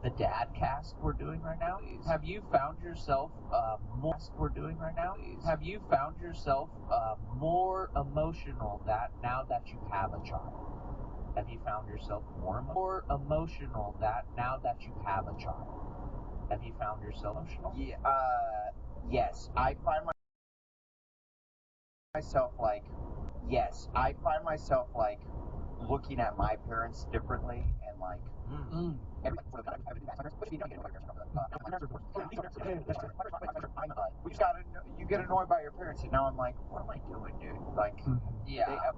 the dad cast we're doing right now? Have you found yourself more we're doing right now? Have you found yourself more emotional that now that you have a child? Have you found yourself more emotional that now that you have a child? Have you found yourself emotional? Yeah, yes. I find myself like, looking at my parents differently and like, you get annoyed by your parents, and now I'm like, what am I doing, dude? Like, yeah.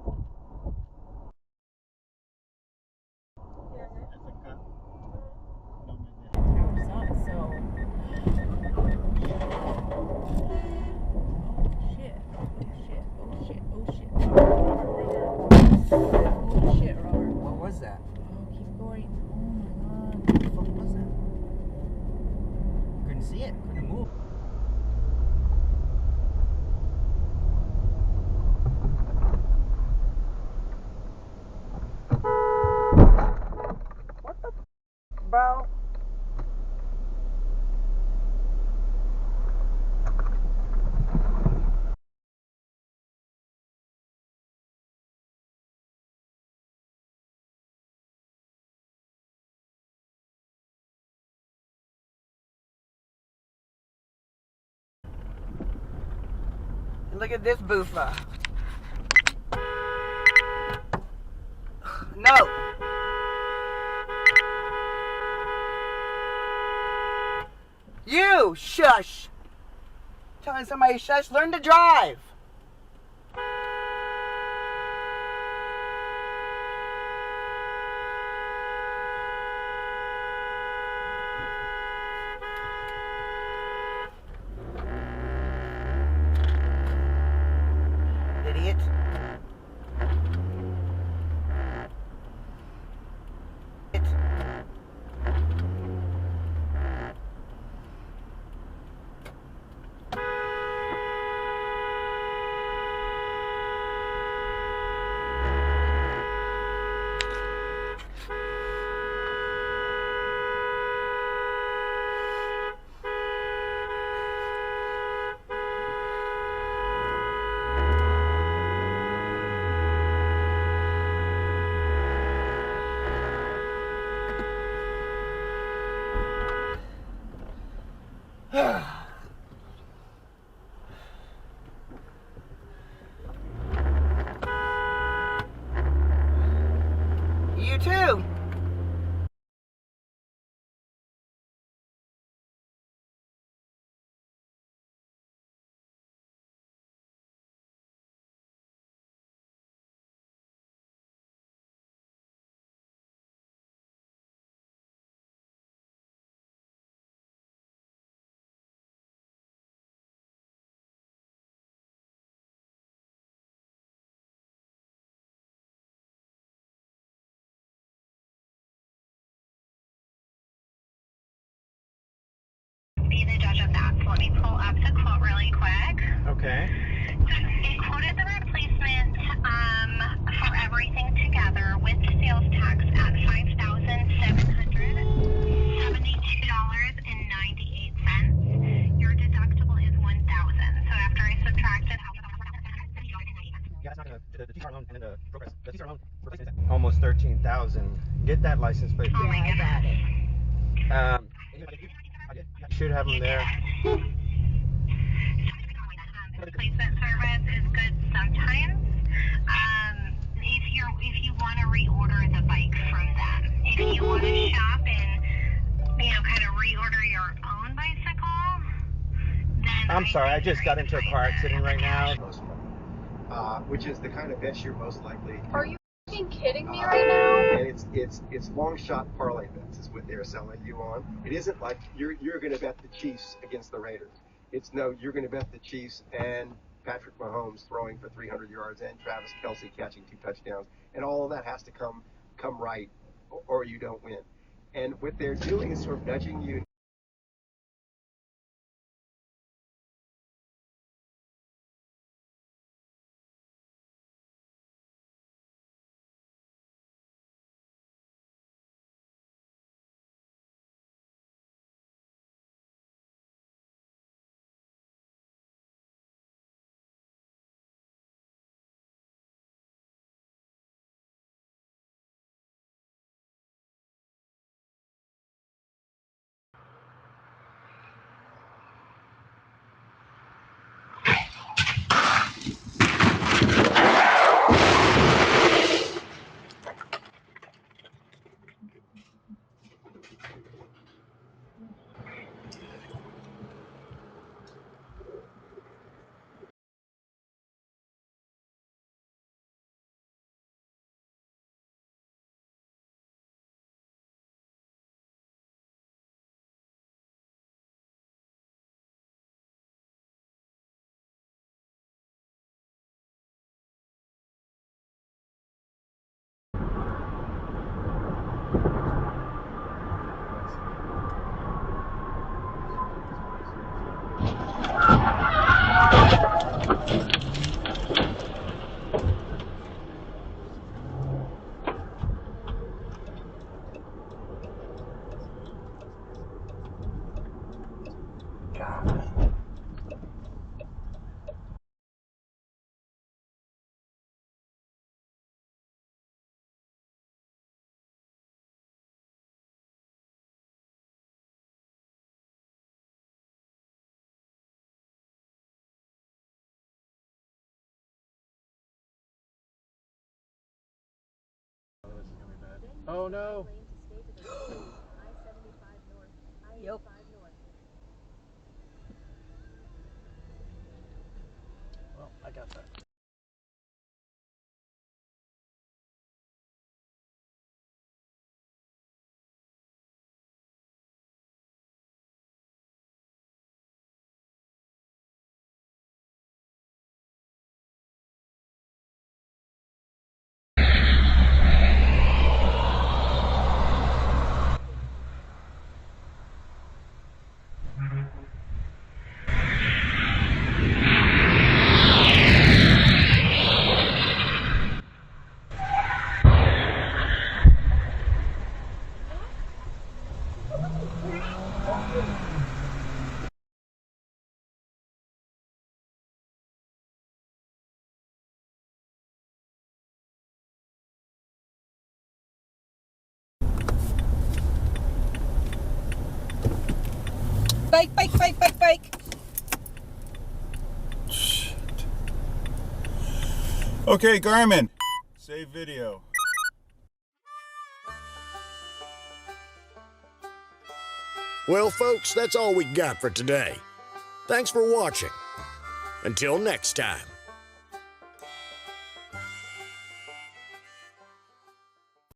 What was that? Oh, keep going. Oh my god. What was that? Couldn't see it. Couldn't move. what the bro? Look at this boofer. No. You shush. Telling somebody shush. Learn to drive. Idiot. You too. Be the judge of that. So let me pull up the quote really quick. Okay. It quoted the replacement for everything together with sales tax at $5,772.98. Your deductible is $1,000. So after I subtracted out Yeah, that's not gonna. The TCR loan and then the progress. The TCR loan replacement is almost 13,000. Get that license plate. oh my goodness. I did. You should have them there. Replacement service is good sometimes. If you want to reorder the bike from them, if you want to shop and kind of reorder your own bicycle, then I'm sorry, I just got into a car accident right now. Which is the kind of bets you're most likely to. Are you fucking kidding me right now? And it's long shot parlay bets is what they're selling you on. It isn't like you're going to bet the Chiefs against the Raiders. It's no, you're going to bet the Chiefs and Patrick Mahomes throwing for 300 yards and Travis Kelce catching 2 touchdowns, and all of that has to come right, or you don't win. And what they're doing is sort of nudging you Oh no. Yep. Well, I got that. Bike, bike, bike, bike, bike. Okay, Garmin. Save video. Well, folks, that's all we got for today. Thanks for watching. Until next time.